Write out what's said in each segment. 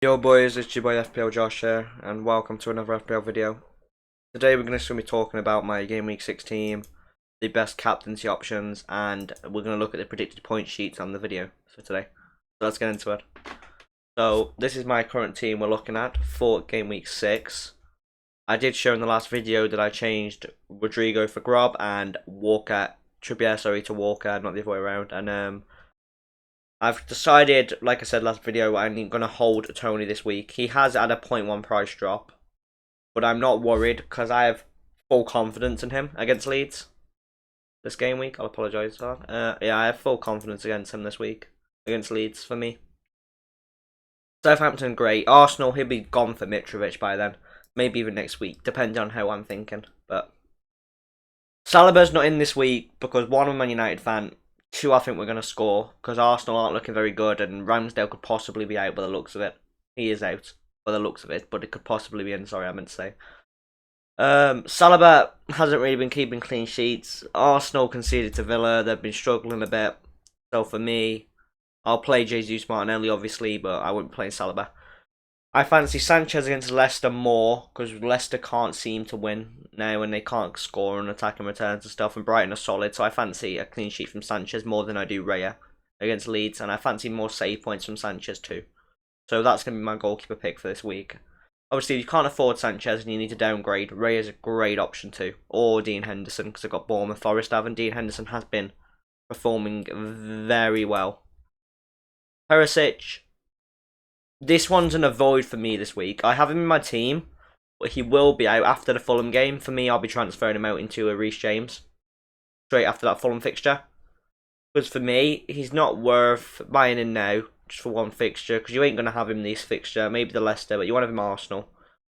Yo boys, it's your boy FPL Josh here, and welcome to another FPL video. Today we're going to be talking about my Gameweek 6 team, the best captaincy options, and we're going to look at the predicted point sheets on the video for today. So let's get into it. So this is my current team we're looking at for Gameweek 6. I did show in the last video that I changed Rodrigo for Grob and Trippier to Walker, not the other way around, and I've decided, like I said last video, I'm going to hold Tony this week. He has had a 0.1 price drop, but I'm not worried because I have full confidence in him against Leeds this game week. I'll apologise for that. Yeah, I have full confidence against him this week, against Leeds for me. Southampton, great. Arsenal, he'll be gone for Mitrovic by then. Maybe even next week, depending on how I'm thinking. But Saliba's not in this week because one, I'm a Man United fan. Two, I think we're going to score because Arsenal aren't looking very good and Ramsdale could possibly be out by the looks of it. He is out by the looks of it, but it could possibly be in. Sorry, I meant to say. Saliba hasn't really been keeping clean sheets. Arsenal conceded to Villa. They've been struggling a bit. So for me, I'll play Jesus Martinelli, obviously, but I wouldn't play Saliba. I fancy Sanchez against Leicester more because Leicester can't seem to win now and they can't score on attack and returns and stuff, and Brighton are solid, so I fancy a clean sheet from Sanchez more than I do Raya against Leeds, and I fancy more save points from Sanchez too. So that's going to be my goalkeeper pick for this week. Obviously, if you can't afford Sanchez and you need to downgrade, Raya is a great option too, or Dean Henderson because I've got Bournemouth Forest have, and Dean Henderson has been performing very well. Perisic. This one's an avoid for me this week. I have him in my team, but he will be out after the Fulham game. For me, I'll be transferring him out into a Reece James straight after that Fulham fixture. Because for me, he's not worth buying in now just for one fixture, because you ain't going to have him this fixture. Maybe the Leicester, but you want to have him Arsenal.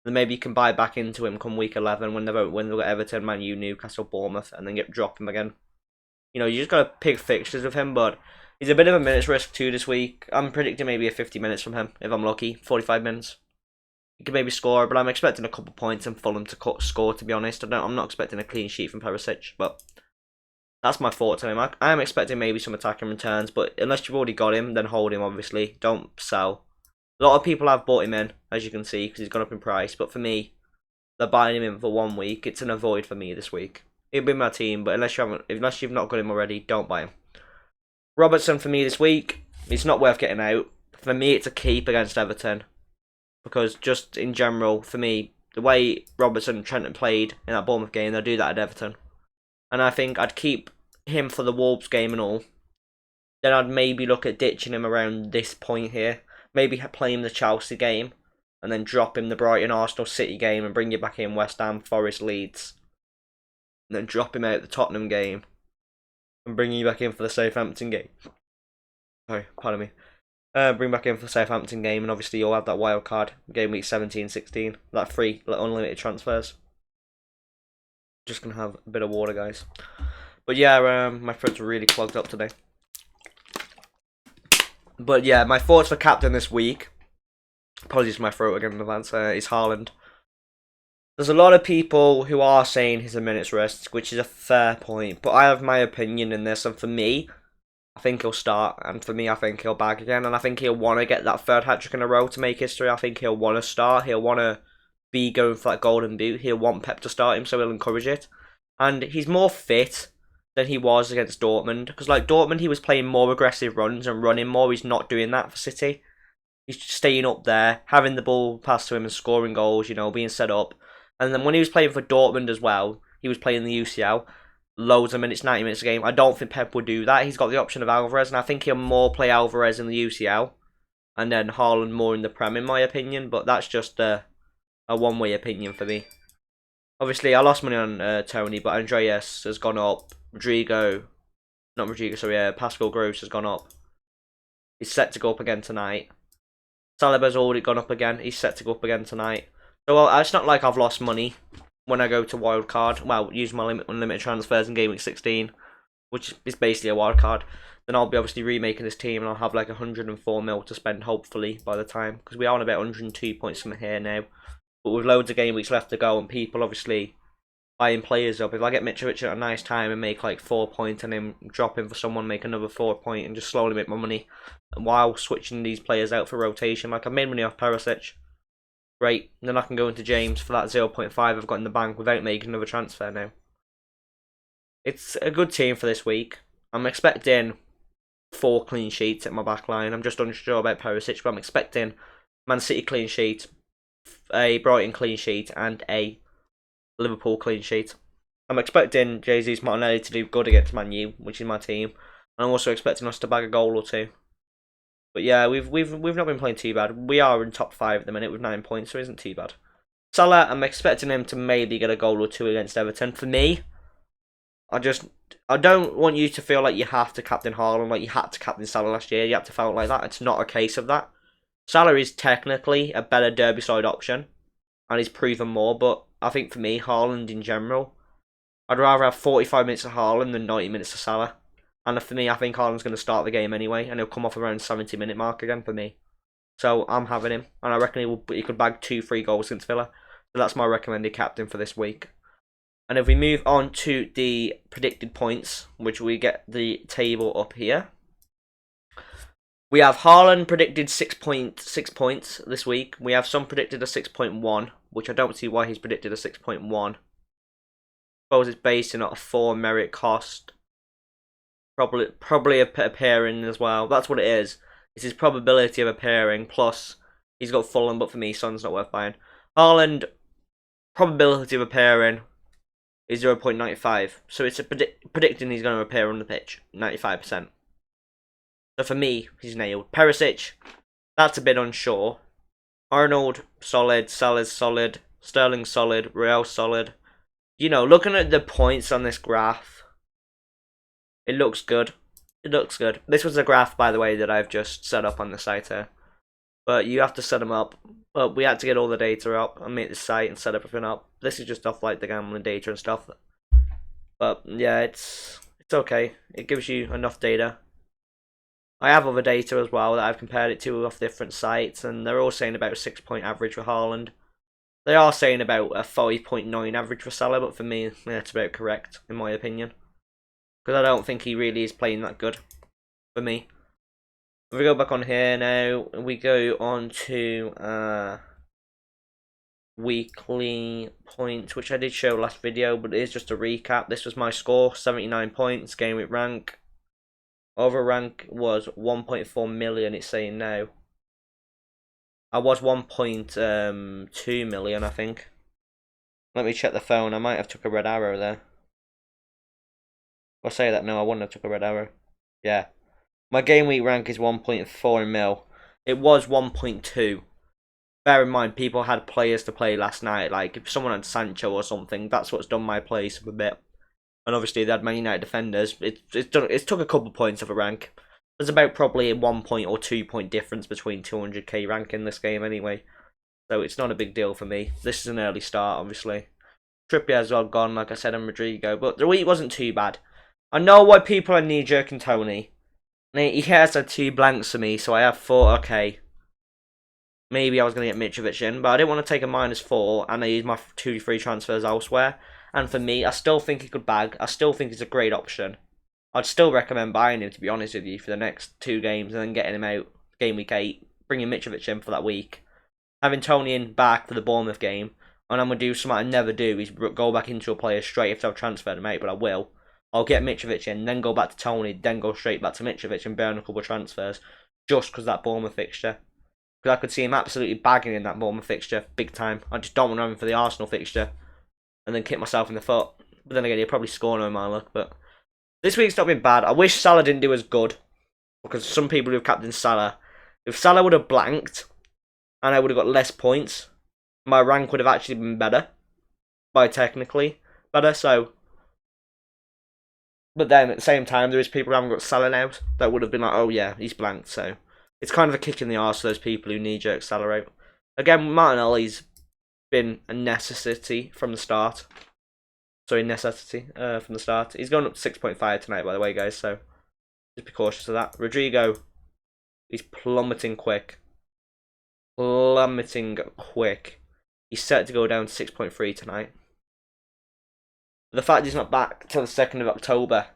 Then maybe you can buy back into him come week 11 when they've got Everton, Man U, Newcastle, Bournemouth, and then drop him again. You know, you just got to pick fixtures with him, but he's a bit of a minutes risk too this week. I'm predicting maybe a 50 minutes from him, if I'm lucky. 45 minutes. He could maybe score, but I'm expecting a couple points and Fulham to score, to be honest. I'm not expecting a clean sheet from Perisic, but that's my thoughts on him. I am expecting maybe some attacking returns, but unless you've already got him, then hold him, obviously. Don't sell. A lot of people have bought him in, as you can see, because he's gone up in price, but for me, they're buying him in for 1 week. It's an avoid for me this week. He'll be my team, but unless you've not got him already, don't buy him. Robertson for me this week, it's not worth getting out. For me, it's a keep against Everton. Because just in general, for me, the way Robertson and Trent played in that Bournemouth game, they'll do that at Everton. And I think I'd keep him for the Wolves game and all. Then I'd maybe look at ditching him around this point here. Maybe play him the Chelsea game. And then drop him the Brighton, Arsenal, City game and bring you back in West Ham, Forest, Leeds. And then drop him out the Tottenham game. And bring you back in for the Southampton game. Sorry, pardon me. Bring back in for the Southampton game, and obviously you'll have that wild card game week 17, 16. That free, unlimited transfers. Just gonna have a bit of water, guys. But yeah, my throats are really clogged up today. But yeah, my thoughts for captain this week. Apologies for my throat again in advance. Is Haaland. There's a lot of people who are saying he's a minutes risk, which is a fair point. But I have my opinion in this, and for me, I think he'll start, and for me, I think he'll bag again, and I think he'll want to get that third hat-trick in a row to make history. I think he'll want to start. He'll want to be going for that golden boot. He'll want Pep to start him, so he'll encourage it. And he's more fit than he was against Dortmund, because like Dortmund, he was playing more aggressive runs and running more. He's not doing that for City. He's just staying up there, having the ball passed to him and scoring goals, you know, being set up. And then when he was playing for Dortmund as well, he was playing the UCL. Loads of minutes, 90 minutes a game. I don't think Pep would do that. He's got the option of Alvarez, and I think he'll more play Alvarez in the UCL and then Haaland more in the Prem, in my opinion. But that's just a one-way opinion for me. Obviously, I lost money on Tony, but Andreas has gone up. Pascal Gross has gone up. He's set to go up again tonight. Saliba's already gone up again. He's set to go up again tonight. So it's not like I've lost money when I go to wildcard. Well, use my unlimited transfers in Game Week 16, which is basically a wildcard. Then I'll be obviously remaking this team, and I'll have like 104 mil to spend, hopefully, by the time. Because we are on about 102 points from here now. But with loads of game weeks left to go, and people obviously buying players up. If I get Mitrovic at a nice time and make like 4 points and then drop him for someone, make another 4 point and just slowly make my money while switching these players out for rotation. Like I made money off Perisic. Great. Then I can go into James for that 0.5 I've got in the bank without making another transfer now. It's a good team for this week. I'm expecting 4 clean sheets at my back line. I'm just unsure about Perisic, but I'm expecting Man City clean sheet, a Brighton clean sheet, and a Liverpool clean sheet. I'm expecting Jesus Martinelli to do good against Man U, which is my team. And I'm also expecting us to bag a goal or two. But yeah, we've not been playing too bad. We are in top 5 at the minute with 9 points, so it isn't too bad. Salah, I'm expecting him to maybe get a goal or two against Everton. For me, I don't want you to feel like you have to captain Haaland, like you had to captain Salah last year. You have to feel like that. It's not a case of that. Salah is technically a better Derby side option, and he's proven more. But I think for me, Haaland in general, I'd rather have 45 minutes of Haaland than 90 minutes of Salah. And for me, I think Haaland's going to start the game anyway, and he'll come off around 70-minute mark again for me. So I'm having him, and I reckon he could bag 2-3 goals against Villa. So that's my recommended captain for this week. And if we move on to the predicted points, which we get the table up here. We have Haaland predicted 6.6 points this week. We have some predicted a 6.1, which I don't see why he's predicted a 6.1. Suppose it's based on a 4 merit cost. Probably appearing as well. That's what it is. It's his probability of appearing, plus he's got Fulham, but for me, Son's not worth buying. Haaland, probability of appearing is 0.95. So it's predicting he's going to appear on the pitch, 95%. So for me, he's nailed. Perisic, that's a bit unsure. Arnold, solid. Salah's solid. Sterling, solid. Real, solid. You know, looking at the points on this graph, it looks good. It looks good. This was a graph, by the way, that I've just set up on the site here. But you have to set them up. But we had to get all the data up and make the site and set everything up. This is just off like the gambling data and stuff. But yeah, it's okay. It gives you enough data. I have other data as well that I've compared it to off different sites, and they're all saying about a 6-point average for Haaland. They are saying about a 5.9 average for Salah, but for me, that's about correct, in my opinion. Because I don't think he really is playing that good, for me. If we go back on here now, we go on to weekly points, which I did show last video, but it is just a recap. This was my score, 79 points, Gameweek rank. Over rank was 1.4 million, it's saying now. I was 1.2 million, I think. Let me check the phone. I might have took a red arrow there. I'll say that no, I wouldn't have took a red arrow. Yeah. My game week rank is 1.4 mil. It was 1.2. Bear in mind, people had players to play last night. Like, if someone had Sancho or something, that's what's done my place a bit. And obviously, they had Man United defenders. It's took a couple points of a rank. There's about probably a 1 point or 2 point difference between 200k rank in this game anyway. So it's not a big deal for me. This is an early start, obviously. Trippier's all gone, like I said, and Rodrigo. But the week wasn't too bad. I know why people are knee-jerking Tony. He has had 2 blanks for me, so I have thought, okay, maybe I was going to get Mitrovic in, but I didn't want to take a -4, and I used my 2 free transfers elsewhere. And for me, I still think he could bag. I still think he's a great option. I'd still recommend buying him, to be honest with you, for the next 2 games, and then getting him out game week 8, bringing Mitrovic in for that week. Having Tony in back for the Bournemouth game, and I'm going to do something I never do, is go back into a player straight after I've transferred him out, but I will. I'll get Mitrovic in, then go back to Tony, then go straight back to Mitrovic and burn a couple of transfers, just because that Bournemouth fixture. Because I could see him absolutely bagging in that Bournemouth fixture, big time. I just don't want to have him for the Arsenal fixture, and then kick myself in the foot. But then again, he'll probably score no my luck. But this week's not been bad. I wish Salah didn't do as good, because some people who've captained Salah, if Salah would have blanked, and I would have got less points, my rank would have actually been better, by technically better. So, but then at the same time, there is people who haven't got Salah now that would have been like, oh yeah, he's blanked. So it's kind of a kick in the arse for those people who knee-jerk Salah out. Again, Martinelli's been a necessity from the start. Sorry, necessity from the start. He's going up to 6.5 tonight, by the way, guys. So just be cautious of that. Rodrigo, he's plummeting quick. Plummeting quick. He's set to go down to 6.3 tonight. The fact he's not back till the 2nd of October,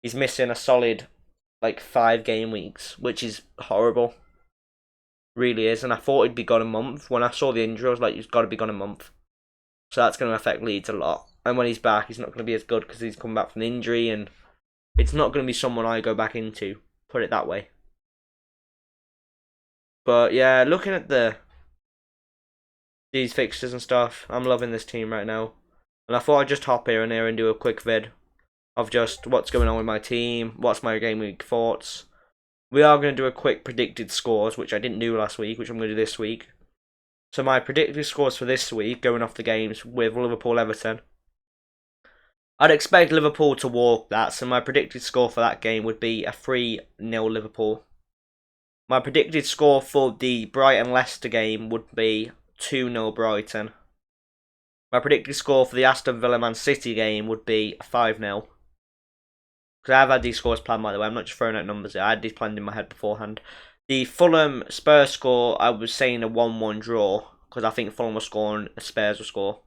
he's missing a solid, like, 5 game weeks, which is horrible. Really is. And I thought he'd be gone a month. When I saw the injury, I was like, he's got to be gone a month. So that's going to affect Leeds a lot. And when he's back, he's not going to be as good because he's come back from an injury, and it's not going to be someone I go back into. Put it that way. But yeah, looking at these fixtures and stuff, I'm loving this team right now. And I thought I'd just hop here and there and do a quick vid of just what's going on with my team, what's my game week thoughts. We are going to do a quick predicted scores, which I didn't do last week, which I'm going to do this week. So my predicted scores for this week, going off the games with Liverpool-Everton. I'd expect Liverpool to walk that, so my predicted score for that game would be a 3-0 Liverpool. My predicted score for the Brighton-Leicester game would be 2-0 Brighton. My predicted score for the Aston Villa-Man City game would be 5-0. Because I've had these scores planned, by the way. I'm not just throwing out numbers here. I had these planned in my head beforehand. The Fulham Spurs score, I was saying a 1-1 draw. Because I think Fulham will score and Spurs will score.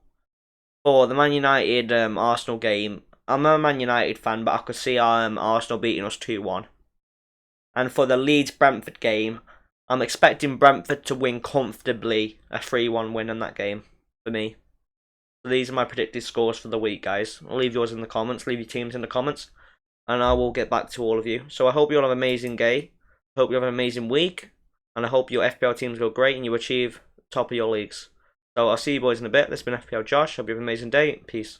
For the Man United Arsenal game, I'm a Man United fan, but I could see Arsenal beating us 2-1. And for the Leeds Brentford game, I'm expecting Brentford to win comfortably, a 3-1 win in that game for me. So these are my predicted scores for the week, guys. I'll leave yours in the comments. Leave your teams in the comments. And I will get back to all of you. So I hope you all have an amazing day. I hope you have an amazing week. And I hope your FPL teams go great and you achieve top of your leagues. So I'll see you boys in a bit. This has been FPL Josh. Hope you have an amazing day. Peace.